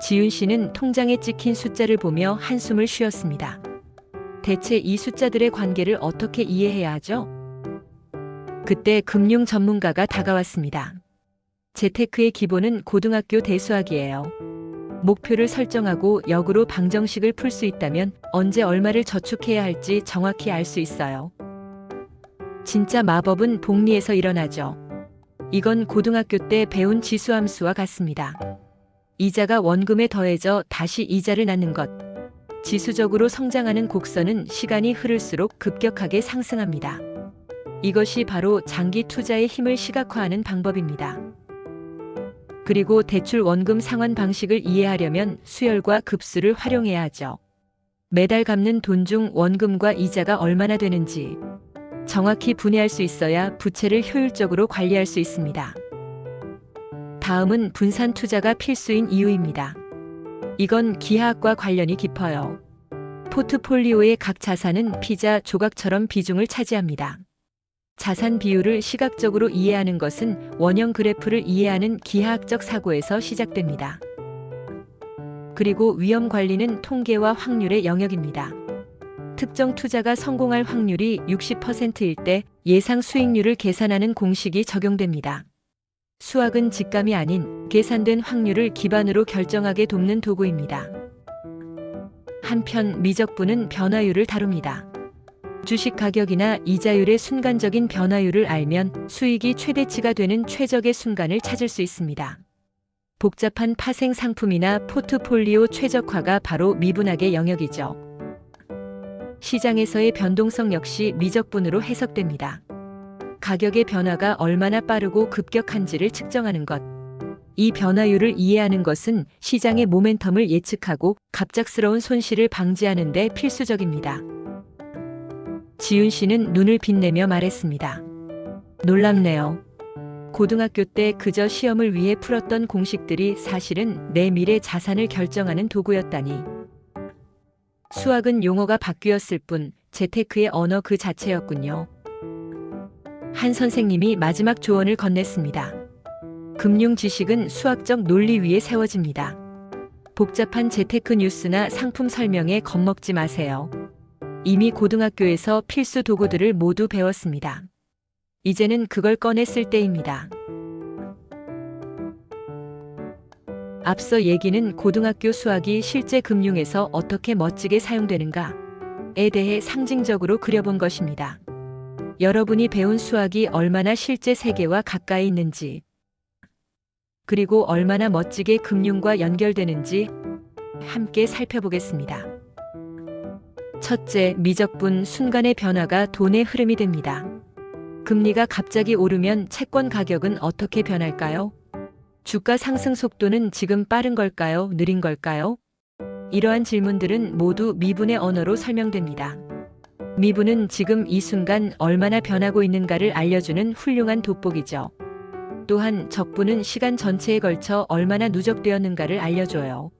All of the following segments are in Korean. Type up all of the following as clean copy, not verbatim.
지윤 씨는 통장에 찍힌 숫자를 보며 한숨을 쉬었습니다. 대체 이 숫자들의 관계를 어떻게 이해해야 하죠? 그때 금융 전문가가 다가왔습니다. 재테크의 기본은 고등학교 대수학이에요. 목표를 설정하고 역으로 방정식을 풀 수 있다면 언제 얼마를 저축해야 할지 정확히 알 수 있어요. 진짜 마법은 복리에서 일어나죠. 이건 고등학교 때 배운 지수함수와 같습니다. 이자가 원금에 더해져 다시 이자를 낳는 것. 지수적으로 성장하는 곡선은 시간이 흐를수록 급격하게 상승합니다. 이것이 바로 장기 투자의 힘을 시각화하는 방법입니다. 그리고 대출 원금 상환 방식을 이해하려면 수열과 급수를 활용해야 하죠. 매달 갚는 돈 중 원금과 이자가 얼마나 되는지 정확히 분해할 수 있어야 부채를 효율적으로 관리할 수 있습니다. 다음은 분산 투자가 필수인 이유입니다. 이건 기하학과 관련이 깊어요. 포트폴리오의 각 자산은 피자 조각처럼 비중을 차지합니다. 자산 비율을 시각적으로 이해하는 것은 원형 그래프를 이해하는 기하학적 사고에서 시작됩니다. 그리고 위험 관리는 통계와 확률의 영역입니다. 특정 투자가 성공할 확률이 60%일 때 예상 수익률을 계산하는 공식이 적용됩니다. 수학은 직감이 아닌 계산된 확률을 기반으로 결정하게 돕는 도구입니다. 한편 미적분은 변화율을 다룹니다. 주식 가격이나 이자율의 순간적인 변화율을 알면 수익이 최대치가 되는 최적의 순간을 찾을 수 있습니다. 복잡한 파생 상품이나 포트폴리오 최적화가 바로 미분학의 영역이죠. 시장에서의 변동성 역시 미적분으로 해석됩니다. 가격의 변화가 얼마나 빠르고 급격한지를 측정하는 것. 이 변화율을 이해하는 것은 시장의 모멘텀을 예측하고 갑작스러운 손실을 방지하는 데 필수적입니다. 지윤 씨는 눈을 빛내며 말했습니다. 놀랍네요. 고등학교 때 그저 시험을 위해 풀었던 공식들이 사실은 내 미래 자산을 결정하는 도구였다니. 수학은 용어가 바뀌었을 뿐 재테크의 언어 그 자체였군요. 한 선생님이 마지막 조언을 건넸습니다. 금융 지식은 수학적 논리 위에 세워집니다. 복잡한 재테크 뉴스나 상품 설명에 겁먹지 마세요. 이미 고등학교에서 필수 도구들을 모두 배웠습니다. 이제는 그걸 꺼내 쓸 때입니다. 앞서 얘기는 고등학교 수학이 실제 금융에서 어떻게 멋지게 사용되는가에 대해 상징적으로 그려본 것입니다. 여러분이 배운 수학이 얼마나 실제 세계와 가까이 있는지, 그리고 얼마나 멋지게 금융과 연결되는지 함께 살펴보겠습니다. 첫째, 미적분 순간의 변화가 돈의 흐름이 됩니다. 금리가 갑자기 오르면 채권 가격은 어떻게 변할까요? 주가 상승 속도는 지금 빠른 걸까요? 느린 걸까요? 이러한 질문들은 모두 미분의 언어로 설명됩니다. 미분은 지금 이 순간 얼마나 변하고 있는가를 알려주는 훌륭한 돋보기죠. 또한 적분은 시간 전체에 걸쳐 얼마나 누적되었는가를 알려줘요.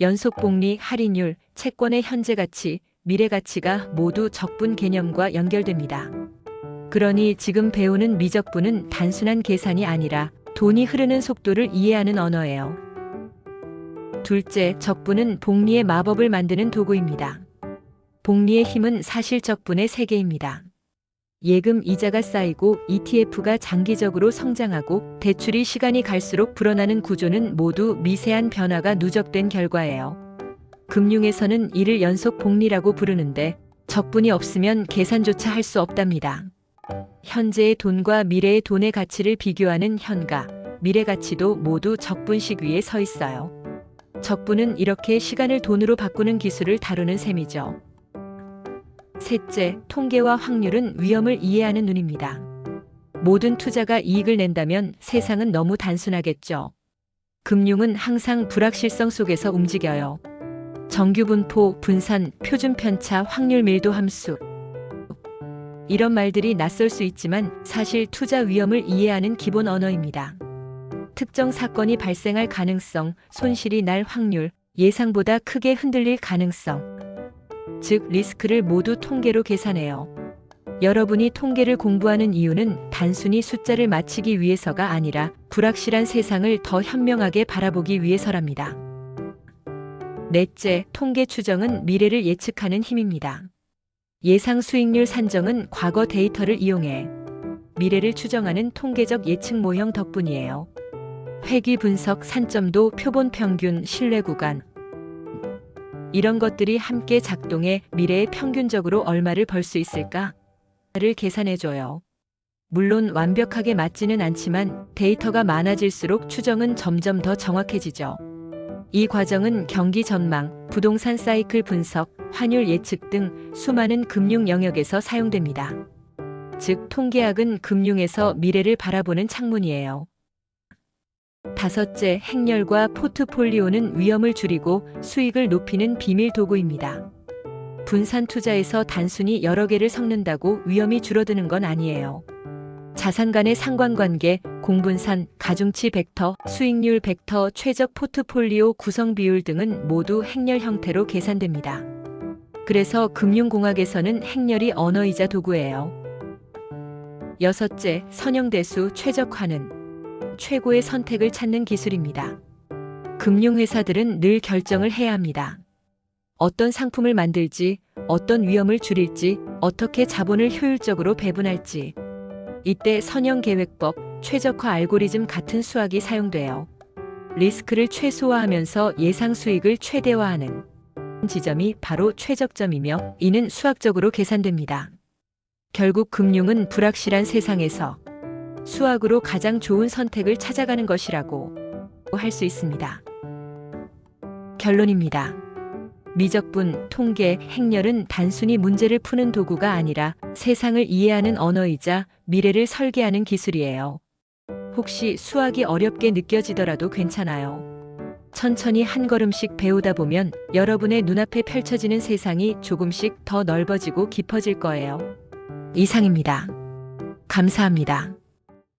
연속복리, 할인율, 채권의 현재 가치, 미래 가치가 모두 적분 개념과 연결됩니다. 그러니 지금 배우는 미적분은 단순한 계산이 아니라 돈이 흐르는 속도를 이해하는 언어예요. 둘째, 적분은 복리의 마법을 만드는 도구입니다. 복리의 힘은 사실 적분의 세계입니다. 예금 이자가 쌓이고 ETF가 장기적으로 성장하고 대출이 시간이 갈수록 불어나는 구조는 모두 미세한 변화가 누적된 결과예요. 금융에서는 이를 연속 복리라고 부르는데 적분이 없으면 계산조차 할 수 없답니다. 현재의 돈과 미래의 돈의 가치를 비교하는 현가, 미래 가치도 모두 적분식 위에 서 있어요. 적분은 이렇게 시간을 돈으로 바꾸는 기술을 다루는 셈이죠. 셋째, 통계와 확률은 위험을 이해하는 눈입니다. 모든 투자가 이익을 낸다면 세상은 너무 단순하겠죠. 금융은 항상 불확실성 속에서 움직여요. 정규분포, 분산, 표준편차, 확률 밀도 함수. 이런 말들이 낯설 수 있지만 사실 투자 위험을 이해하는 기본 언어입니다. 특정 사건이 발생할 가능성, 손실이 날 확률, 예상보다 크게 흔들릴 가능성, 즉 리스크를 모두 통계로 계산해요. 여러분이 통계를 공부하는 이유는 단순히 숫자를 맞히기 위해서가 아니라 불확실한 세상을 더 현명하게 바라보기 위해서랍니다. 넷째, 통계 추정은 미래를 예측하는 힘입니다. 예상 수익률 산정은 과거 데이터를 이용해 미래를 추정하는 통계적 예측 모형 덕분이에요. 회귀 분석, 산점도, 표본 평균, 신뢰 구간. 이런 것들이 함께 작동해 미래에 평균적으로 얼마를 벌 수 있을까를 계산해줘요. 물론 완벽하게 맞지는 않지만 데이터가 많아질수록 추정은 점점 더 정확해지죠. 이 과정은 경기 전망, 부동산 사이클 분석, 환율 예측 등 수많은 금융 영역에서 사용됩니다. 즉, 통계학은 금융에서 미래를 바라보는 창문이에요. 다섯째, 행렬과 포트폴리오는 위험을 줄이고 수익을 높이는 비밀 도구입니다. 분산 투자에서 단순히 여러 개를 섞는다고 위험이 줄어드는 건 아니에요. 자산 간의 상관관계, 공분산, 가중치 벡터, 수익률 벡터, 최적 포트폴리오 구성 비율 등은 모두 행렬 형태로 계산됩니다. 그래서 금융공학에서는 행렬이 언어이자 도구예요. 여섯째, 선형대수 최적화는 최고의 선택을 찾는 기술입니다. 금융회사들은 늘 결정을 해야 합니다. 어떤 상품을 만들지, 어떤 위험을 줄일지, 어떻게 자본을 효율적으로 배분할지. 이때 선형계획법, 최적화 알고리즘 같은 수학이 사용돼요. 리스크를 최소화하면서 예상 수익을 최대화하는 지점이 바로 최적점이며 이는 수학적으로 계산됩니다. 결국 금융은 불확실한 세상에서 수학으로 가장 좋은 선택을 찾아가는 것이라고 할 수 있습니다. 결론입니다. 미적분, 통계, 행렬은 단순히 문제를 푸는 도구가 아니라 세상을 이해하는 언어이자 미래를 설계하는 기술이에요. 혹시 수학이 어렵게 느껴지더라도 괜찮아요. 천천히 한 걸음씩 배우다 보면 여러분의 눈앞에 펼쳐지는 세상이 조금씩 더 넓어지고 깊어질 거예요. 이상입니다. 감사합니다.